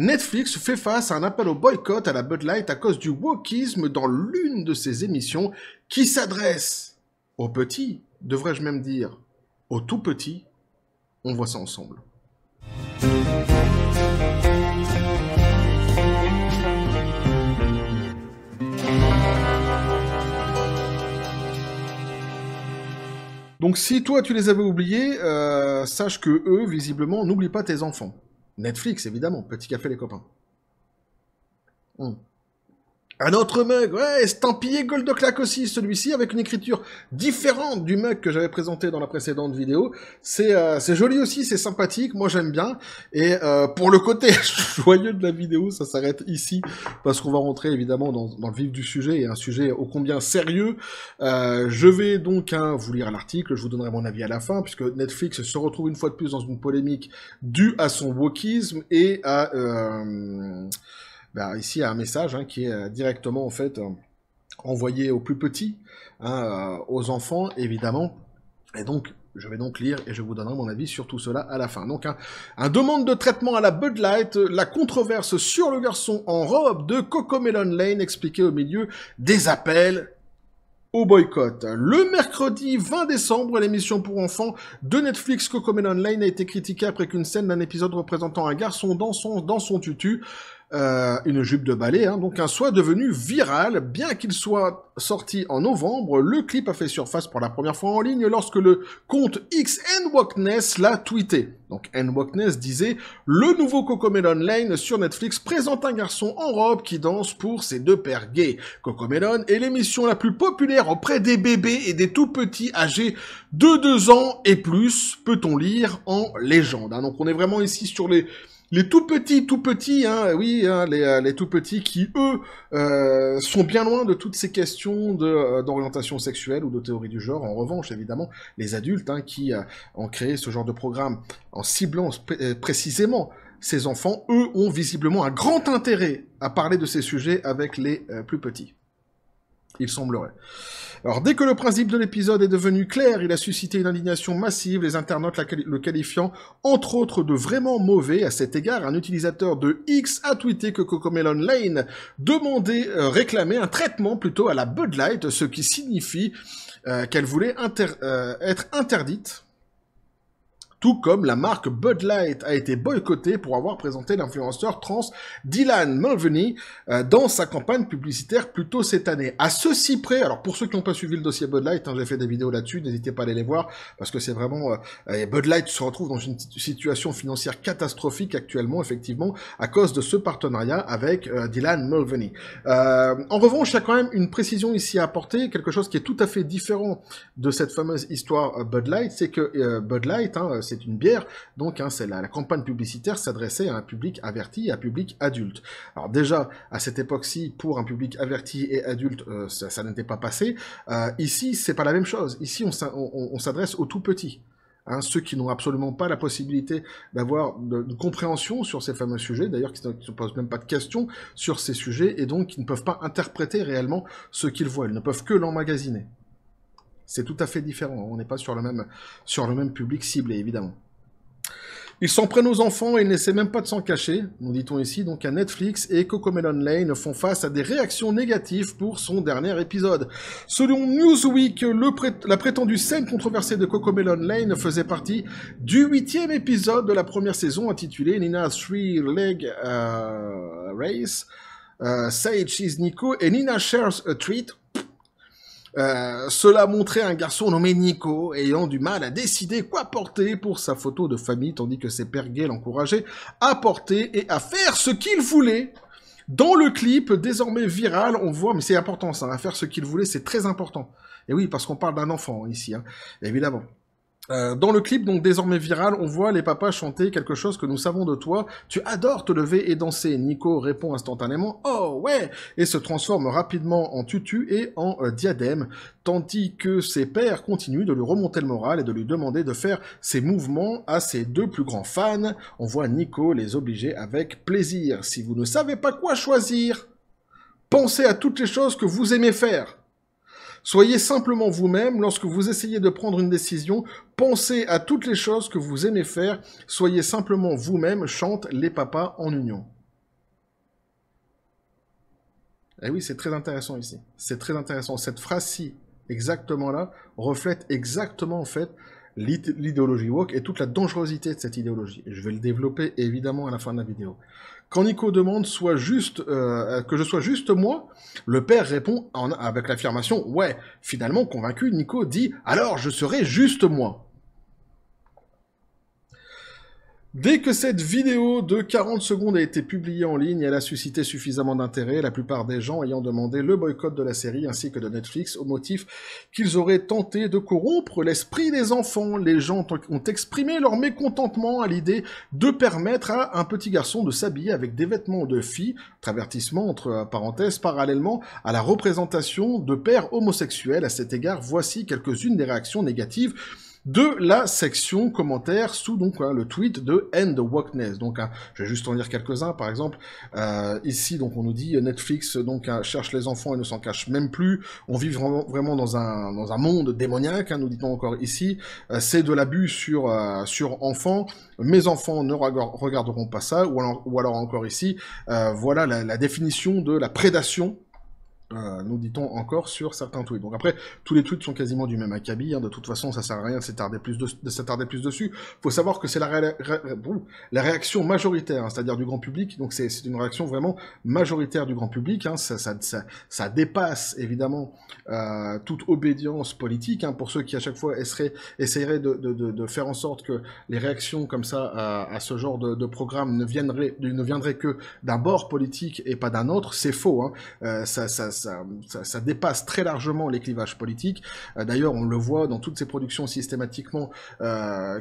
Netflix fait face à un appel au boycott à la Bud Light à cause du wokisme dans l'une de ses émissions qui s'adresse aux petits, devrais-je même dire, aux tout petits. On voit ça ensemble. Donc si toi tu les avais oubliés, sache que eux, visiblement, n'oublie pas tes enfants. Netflix, évidemment, petit café les copains. Un autre mug, ouais, estampillé Goldoclac aussi, celui-ci, avec une écriture différente du mug que j'avais présenté dans la précédente vidéo. C'est joli aussi, c'est sympathique, moi j'aime bien. Et pour le côté joyeux de la vidéo, ça s'arrête ici, parce qu'on va rentrer évidemment dans le vif du sujet, et un sujet ô combien sérieux. Je vais donc vous lire l'article, je vous donnerai mon avis à la fin, puisque Netflix se retrouve une fois de plus dans une polémique due à son wokisme et à... ici, il y a un message qui est directement en fait envoyé aux plus petits, aux enfants évidemment. Et donc, je vais donc lire et je vous donnerai mon avis sur tout cela à la fin. Donc, un demande de traitement à la Bud Light, la controverse sur le garçon en robe de Cocomelon Lane expliquée au milieu des appels au boycott. Le mercredi 20 décembre, l'émission pour enfants de Netflix Cocomelon Lane a été critiquée après qu'une scène d'un épisode représentant un garçon dans son tutu, une jupe de ballet, donc soit devenu viral, bien qu'il soit sorti en novembre. Le clip a fait surface pour la première fois en ligne lorsque le compte XNWokness l'a tweeté. Donc NWokness disait « Le nouveau Cocomelon Lane sur Netflix présente un garçon en robe qui danse pour ses deux pères gays. Cocomelon est l'émission la plus populaire auprès des bébés et des tout-petits âgés de 2 ans et plus, peut-on lire en légende. » Donc on est vraiment ici sur les tout petits, les tout petits qui, eux, sont bien loin de toutes ces questions d'orientation sexuelle ou de théorie du genre. En revanche, évidemment, les adultes qui ont créé ce genre de programme en ciblant précisément ces enfants, eux, ont visiblement un grand intérêt à parler de ces sujets avec les plus petits. Il semblerait. Alors, dès que le principe de l'épisode est devenu clair, il a suscité une indignation massive, les internautes le qualifiant, entre autres, de vraiment mauvais. À cet égard, un utilisateur de X a tweeté que Cocomelon Lane réclamait un traitement plutôt à la Bud Light, ce qui signifie qu'elle voulait être interdite. Tout comme la marque Bud Light a été boycottée pour avoir présenté l'influenceur trans Dylan Mulvaney dans sa campagne publicitaire plus tôt cette année. À ceci près, alors pour ceux qui n'ont pas suivi le dossier Bud Light, j'ai fait des vidéos là-dessus, n'hésitez pas à aller les voir, parce que c'est vraiment... Bud Light se retrouve dans une situation financière catastrophique actuellement, effectivement, à cause de ce partenariat avec Dylan Mulvaney. En revanche, il y a quand même une précision ici à apporter, quelque chose qui est tout à fait différent de cette fameuse histoire Bud Light, c'est que Bud Light, c'est une bière, donc c'est la campagne publicitaire s'adressait à un public averti et à un public adulte. Alors déjà, à cette époque-ci, pour un public averti et adulte, ça n'était pas passé. Ici, c'est pas la même chose. Ici, on s'adresse aux tout petits. Ceux qui n'ont absolument pas la possibilité d'avoir une compréhension sur ces fameux sujets, d'ailleurs qui ne se posent même pas de questions sur ces sujets, et donc qui ne peuvent pas interpréter réellement ce qu'ils voient. Ils ne peuvent que l'emmagasiner. C'est tout à fait différent, on n'est pas sur le même public ciblé, évidemment. Ils s'en prennent aux enfants et ils n'essaient même pas de s'en cacher, nous dit-on ici, donc à Netflix et Cocomelon Lane font face à des réactions négatives pour son dernier épisode. Selon Newsweek, la prétendue scène controversée de Cocomelon Lane faisait partie du 8e épisode de la première saison intitulé Nina's Three-Leg Race. Say She's Nico et Nina shares a treat. Cela montrait un garçon nommé Nico ayant du mal à décider quoi porter pour sa photo de famille, tandis que ses pères gays l'encourageaient à porter et à faire ce qu'il voulait. Dans le clip, désormais viral, on voit, mais c'est important ça, à faire ce qu'il voulait, c'est très important. Et oui, parce qu'on parle d'un enfant ici, évidemment. Dans le clip, donc désormais viral, on voit les papas chanter quelque chose que nous savons de toi. Tu adores te lever et danser. Nico répond instantanément « Oh ouais !» et se transforme rapidement en tutu et en diadème, tandis que ses pères continuent de lui remonter le moral et de lui demander de faire ses mouvements à ses deux plus grands fans. On voit Nico les obliger avec plaisir. Si vous ne savez pas quoi choisir, pensez à toutes les choses que vous aimez faire. Soyez simplement vous-même lorsque vous essayez de prendre une décision. Pensez à toutes les choses que vous aimez faire. Soyez simplement vous-même, chantent les papas en union. Eh oui, c'est très intéressant ici. C'est très intéressant. Cette phrase-ci, exactement là, reflète exactement, en fait, l'idéologie woke et toute la dangerosité de cette idéologie. Et je vais le développer, évidemment, à la fin de la vidéo. Quand Nico demande que je sois juste moi, le père répond avec l'affirmation « Ouais ». Finalement, convaincu, Nico dit « Alors, je serai juste moi ». Dès que cette vidéo de 40 secondes a été publiée en ligne, elle a suscité suffisamment d'intérêt, la plupart des gens ayant demandé le boycott de la série ainsi que de Netflix au motif qu'ils auraient tenté de corrompre l'esprit des enfants. Les gens ont exprimé leur mécontentement à l'idée de permettre à un petit garçon de s'habiller avec des vêtements de fille, avertissement entre parenthèses, parallèlement à la représentation de pères homosexuels. À cet égard, voici quelques-unes des réactions négatives de la section commentaires sous donc le tweet de End Wokeness. Donc je vais juste en lire quelques-uns. Par exemple, ici donc on nous dit Netflix donc cherche les enfants et ne s'en cache même plus. On vit vraiment dans un monde démoniaque. Nous dit-on encore ici. C'est de l'abus sur enfants. Mes enfants ne regarderont pas ça. Ou alors encore ici, voilà la définition de la prédation. Nous dit-on encore sur certains tweets. Donc après, tous les tweets sont quasiment du même acabit, de toute façon ça sert à rien de s'attarder plus dessus. Faut savoir que c'est la réaction majoritaire, c'est-à-dire du grand public, donc c'est une réaction vraiment majoritaire du grand public, ça dépasse évidemment toute obédience politique, pour ceux qui à chaque fois essaieraient de faire en sorte que les réactions comme ça à ce genre de programme ne viendraient que d'un bord politique et pas d'un autre, c'est faux, ça dépasse très largement les clivages politiques. D'ailleurs, on le voit dans toutes ces productions systématiquement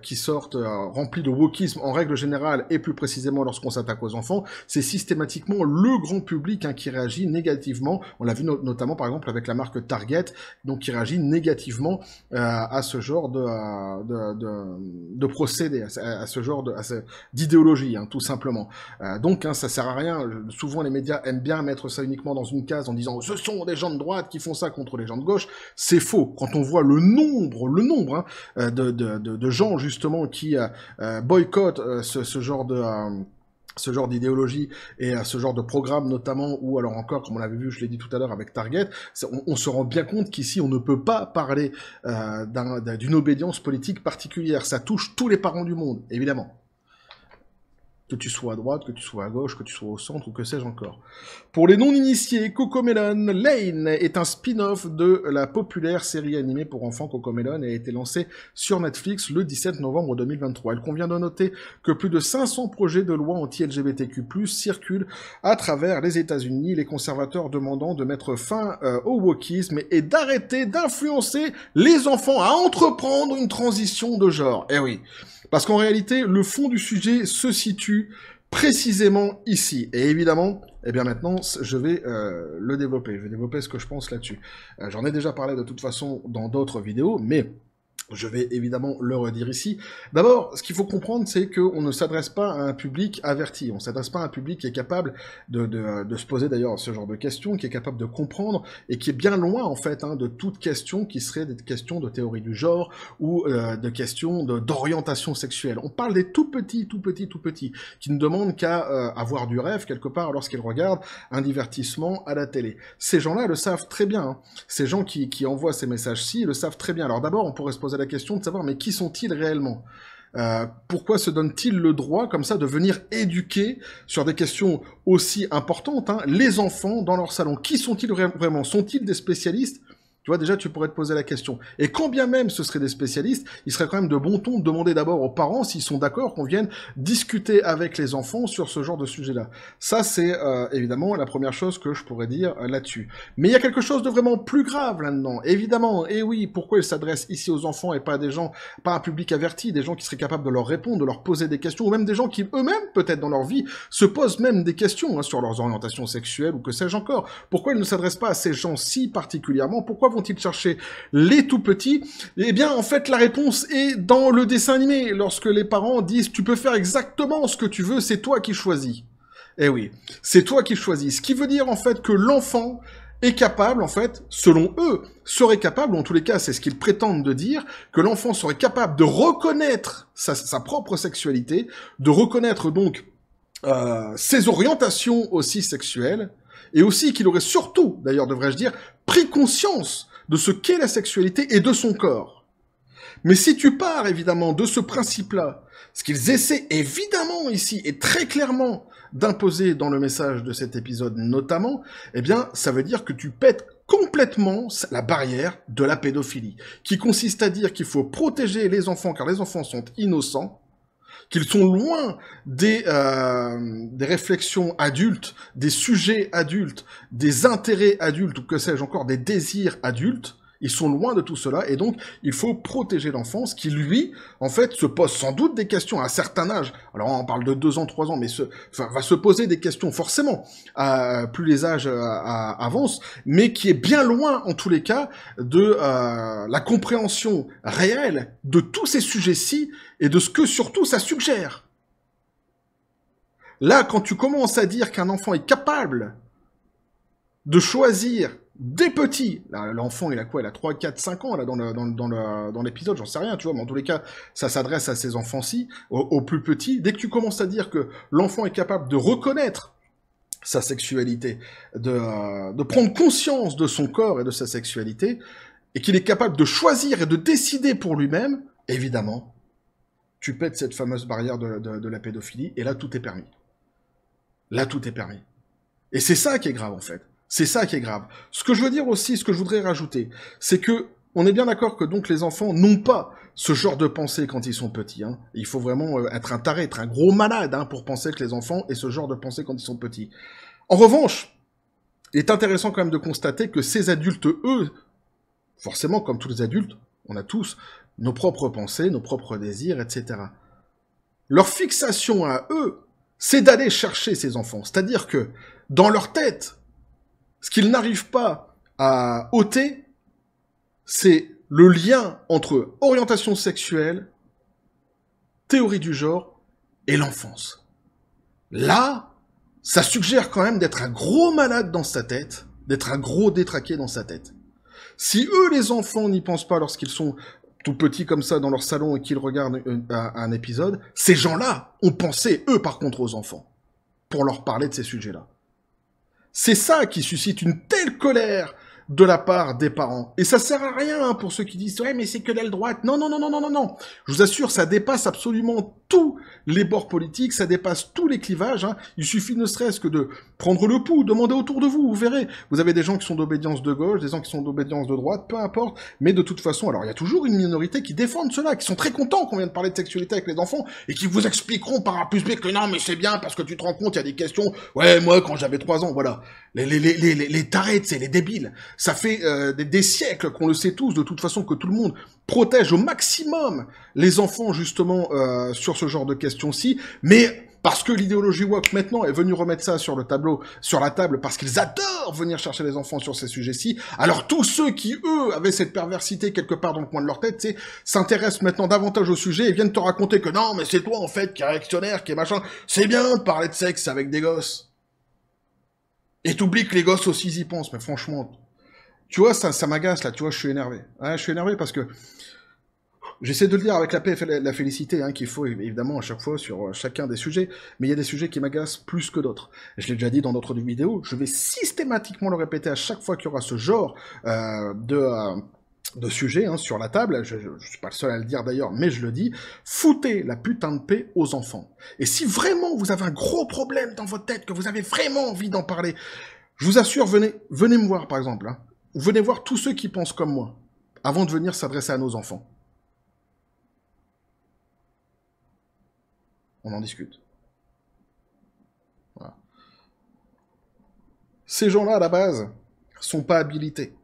qui sortent remplies de wokisme en règle générale, et plus précisément lorsqu'on s'attaque aux enfants, c'est systématiquement le grand public qui réagit négativement. On l'a vu notamment par exemple avec la marque Target, donc qui réagit négativement à ce genre de procédé, à ce genre d'idéologie, tout simplement. Donc ça sert à rien. Souvent les médias aiment bien mettre ça uniquement dans une case en disant ce sont des gens de droite qui font ça contre les gens de gauche. C'est faux. Quand on voit le nombre de gens justement qui boycottent ce genre d'idéologie et ce genre de programme notamment, ou alors encore, comme on l'avait vu, je l'ai dit tout à l'heure avec Target, on se rend bien compte qu'ici on ne peut pas parler d'une obédience politique particulière. Ça touche tous les parents du monde, évidemment. Que tu sois à droite, que tu sois à gauche, que tu sois au centre, ou que sais-je encore. Pour les non-initiés, CoComelon Lane est un spin-off de la populaire série animée pour enfants CoComelon et a été lancée sur Netflix le 17 novembre 2023. Il convient de noter que plus de 500 projets de loi anti-LGBTQ+, circulent à travers les États-Unis, les conservateurs demandant de mettre fin au wokisme et d'arrêter d'influencer les enfants à entreprendre une transition de genre. Eh oui. Parce qu'en réalité, le fond du sujet se situe précisément ici. Et évidemment, eh bien maintenant, je vais le développer. Je vais développer ce que je pense là-dessus. J'en ai déjà parlé de toute façon dans d'autres vidéos, mais je vais évidemment le redire ici. D'abord, ce qu'il faut comprendre, c'est qu'on ne s'adresse pas à un public averti. On ne s'adresse pas à un public qui est capable de se poser d'ailleurs ce genre de questions, qui est capable de comprendre, et qui est bien loin, en fait, de toute question qui serait des questions de théorie du genre, ou de questions d'orientation sexuelle. On parle des tout petits, qui ne demandent qu'à avoir du rêve, quelque part, lorsqu'ils regardent un divertissement à la télé. Ces gens-là le savent très bien. Ces gens qui envoient ces messages-ci le savent très bien. Alors d'abord, on pourrait se poser la question de savoir, mais qui sont-ils réellement ? Pourquoi se donnent-ils le droit, comme ça, de venir éduquer sur des questions aussi importantes, les enfants dans leur salon ? Qui sont-ils vraiment ? Sont-ils des spécialistes ? Tu vois, déjà, tu pourrais te poser la question. Et quand bien même ce seraient des spécialistes, il serait quand même de bon ton de demander d'abord aux parents s'ils sont d'accord qu'on vienne discuter avec les enfants sur ce genre de sujet-là. Ça, c'est évidemment la première chose que je pourrais dire là-dessus. Mais il y a quelque chose de vraiment plus grave là-dedans. Évidemment, et oui, pourquoi ils s'adressent ici aux enfants et pas à des gens, pas à un public averti, des gens qui seraient capables de leur répondre, de leur poser des questions, ou même des gens qui eux-mêmes, peut-être dans leur vie, se posent même des questions sur leurs orientations sexuelles ou que sais-je encore. Pourquoi ils ne s'adressent pas à ces gens-ci particulièrement ? Pourquoi vont-ils chercher les tout petits ? Eh bien, en fait, la réponse est dans le dessin animé, lorsque les parents disent « tu peux faire exactement ce que tu veux, c'est toi qui choisis ». Eh oui, c'est toi qui choisis. Ce qui veut dire, en fait, que l'enfant est capable, en fait, selon eux, serait capable, en tous les cas, c'est ce qu'ils prétendent de dire, que l'enfant serait capable de reconnaître sa propre sexualité, de reconnaître donc ses orientations aussi sexuelles, Et aussi qu'il aurait surtout, d'ailleurs devrais-je dire, pris conscience de ce qu'est la sexualité et de son corps. Mais si tu pars évidemment de ce principe-là, ce qu'ils essaient évidemment ici et très clairement d'imposer dans le message de cet épisode notamment, eh bien ça veut dire que tu pètes complètement la barrière de la pédophilie, qui consiste à dire qu'il faut protéger les enfants car les enfants sont innocents, qu'ils sont loin des réflexions adultes, des sujets adultes, des intérêts adultes, ou que sais-je encore, des désirs adultes. Ils sont loin de tout cela, et donc il faut protéger l'enfance qui, lui, en fait, se pose sans doute des questions à un certain âge. Alors on parle de 2 ans, 3 ans, mais va se poser des questions forcément, plus les âges avancent, mais qui est bien loin, en tous les cas, de la compréhension réelle de tous ces sujets-ci, et de ce que surtout ça suggère. Là, quand tu commences à dire qu'un enfant est capable de choisir des petits, l'enfant il a quoi, il a 3, 4, 5 ans là dans l'épisode, j'en sais rien, tu vois, mais en tous les cas, ça s'adresse à ces enfants-ci, aux plus petits. Dès que tu commences à dire que l'enfant est capable de reconnaître sa sexualité, de prendre conscience de son corps et de sa sexualité, et qu'il est capable de choisir et de décider pour lui-même, évidemment, tu pètes cette fameuse barrière de la pédophilie, et là tout est permis. Là tout est permis. Et c'est ça qui est grave en fait. C'est ça qui est grave. Ce que je veux dire aussi, ce que je voudrais rajouter, c'est que on est bien d'accord que donc les enfants n'ont pas ce genre de pensée quand ils sont petits. Hein. Il faut vraiment être un taré, être un gros malade pour penser que les enfants aient ce genre de pensée quand ils sont petits. En revanche, il est intéressant quand même de constater que ces adultes, eux, forcément comme tous les adultes, on a tous nos propres pensées, nos propres désirs, etc. Leur fixation à eux, c'est d'aller chercher ces enfants. C'est-à-dire que dans leur tête, ce qu'ils n'arrivent pas à ôter, c'est le lien entre orientation sexuelle, théorie du genre et l'enfance. Là, ça suggère quand même d'être un gros malade dans sa tête, d'être un gros détraqué dans sa tête. Si eux, les enfants, n'y pensent pas lorsqu'ils sont tout petits comme ça dans leur salon et qu'ils regardent un épisode, ces gens-là ont pensé, eux, par contre, aux enfants, pour leur parler de ces sujets-là. C'est ça qui suscite une telle colère de la part des parents. Et ça sert à rien pour ceux qui disent « Ouais, mais c'est que l'aile droite. » Non, non, non, non, non, non, non. Je vous assure, ça dépasse absolument tous les bords politiques, ça dépasse tous les clivages. Il suffit ne serait-ce que de prendre le pouls, demander autour de vous, vous verrez. Vous avez des gens qui sont d'obédience de gauche, des gens qui sont d'obédience de droite, peu importe. Mais de toute façon, alors il y a toujours une minorité qui défendent cela, qui sont très contents qu'on vienne parler de sexualité avec les enfants, et qui vous expliqueront par A plus B que non, mais c'est bien, parce que tu te rends compte, il y a des questions. Ouais, moi, quand j'avais 3 ans, voilà. Les tarés, c'est les débiles. Ça fait des siècles qu'on le sait tous, de toute façon, que tout le monde protège au maximum les enfants, justement, sur ce genre de questions-ci, mais parce que l'idéologie woke, maintenant, est venue remettre ça sur le tableau, sur la table, parce qu'ils adorent venir chercher les enfants sur ces sujets-ci, alors tous ceux qui, eux, avaient cette perversité quelque part dans le coin de leur tête, s'intéressent maintenant davantage au sujet et viennent te raconter que non, mais c'est toi, en fait, qui est réactionnaire, qui est machin, c'est bien de parler de sexe avec des gosses. Et t'oublies que les gosses aussi y pensent, mais franchement, tu vois, ça m'agace, là, tu vois, je suis énervé. Ouais, je suis énervé parce que j'essaie de le dire avec la paix et la félicité qu'il faut, évidemment, à chaque fois, sur chacun des sujets, mais il y a des sujets qui m'agacent plus que d'autres. Je l'ai déjà dit dans d'autres vidéos, je vais systématiquement le répéter à chaque fois qu'il y aura ce genre de sujet sur la table, je suis pas le seul à le dire d'ailleurs, mais je le dis, foutez la putain de paix aux enfants. Et si vraiment vous avez un gros problème dans votre tête, que vous avez vraiment envie d'en parler, je vous assure, venez me voir par exemple, venez voir tous ceux qui pensent comme moi, avant de venir s'adresser à nos enfants. On en discute. Voilà. Ces gens-là, à la base, sont pas habilités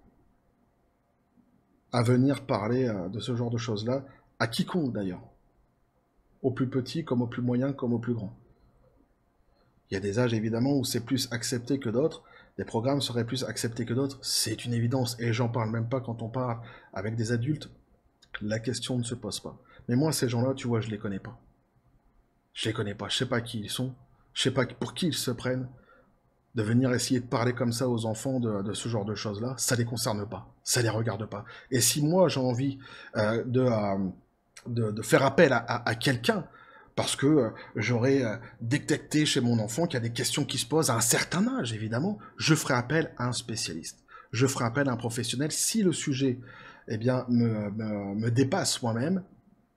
à venir parler de ce genre de choses-là, à quiconque d'ailleurs. Aux plus petits, comme aux plus moyens, comme aux plus grands. Il y a des âges évidemment où c'est plus accepté que d'autres, des programmes seraient plus acceptés que d'autres, c'est une évidence, et j'en parle même pas quand on parle avec des adultes, la question ne se pose pas. Mais moi, ces gens-là, tu vois, je les connais pas. Je les connais pas, je sais pas qui ils sont, je sais pas pour qui ils se prennent. De venir essayer de parler comme ça aux enfants de ce genre de choses-là, ça les concerne pas, ça les regarde pas. Et si moi j'ai envie de faire appel à quelqu'un parce que j'aurais détecté chez mon enfant qu'il y a des questions qui se posent à un certain âge, évidemment, je ferai appel à un spécialiste. Je ferai appel à un professionnel. Si le sujet eh bien, me dépasse moi-même,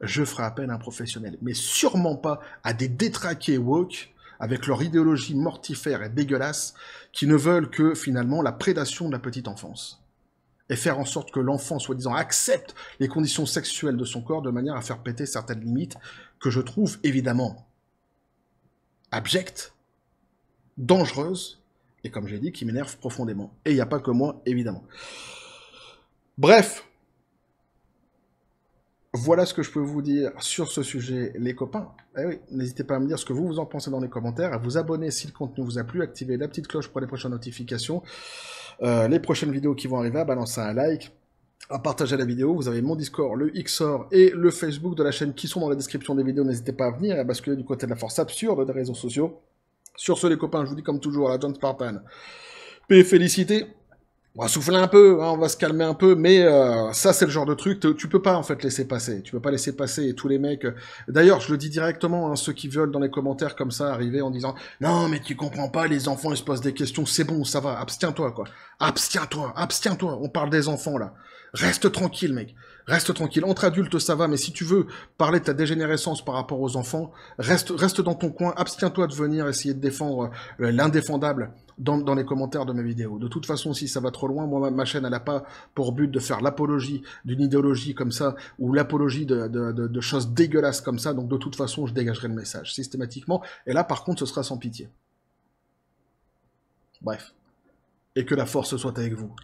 je ferai appel à un professionnel. Mais sûrement pas à des détraqués woke, avec leur idéologie mortifère et dégueulasse, qui ne veulent que, finalement, la prédation de la petite enfance. Et faire en sorte que l'enfant, soi-disant, accepte les conditions sexuelles de son corps de manière à faire péter certaines limites que je trouve, évidemment, abjectes, dangereuses, et comme j'ai dit, qui m'énervent profondément. Et il n'y a pas que moi, évidemment. Bref, voilà ce que je peux vous dire sur ce sujet, les copains. Eh oui, n'hésitez pas à me dire ce que vous en pensez dans les commentaires, à vous abonner si le contenu vous a plu, activer la petite cloche pour les prochaines notifications, les prochaines vidéos qui vont arriver, à balancer un like, à partager la vidéo. Vous avez mon Discord, le XOR et le Facebook de la chaîne qui sont dans la description des vidéos. N'hésitez pas à venir et à basculer du côté de la force absurde des réseaux sociaux. Sur ce, les copains, je vous dis comme toujours, à la John Spartan, paix et félicité. On va souffler un peu, hein, on va se calmer un peu, mais ça c'est le genre de truc, tu peux pas en fait laisser passer, tu peux pas laisser passer, et tous les mecs... D'ailleurs, je le dis directement, hein, ceux qui veulent dans les commentaires comme ça arriver en disant « Non mais tu comprends pas, les enfants ils se posent des questions, c'est bon, ça va, abstiens-toi quoi, abstiens-toi, on parle des enfants là, reste tranquille mec, reste tranquille, entre adultes ça va, mais si tu veux parler de ta dégénérescence par rapport aux enfants, reste dans ton coin, abstiens-toi de venir essayer de défendre l'indéfendable, dans les commentaires de mes vidéos. De toute façon, si ça va trop loin, moi, ma chaîne, elle n'a pas pour but de faire l'apologie d'une idéologie comme ça, ou l'apologie de choses dégueulasses comme ça, donc de toute façon, je dégagerai le message, systématiquement, et là, par contre, ce sera sans pitié. Bref. Et que la force soit avec vous.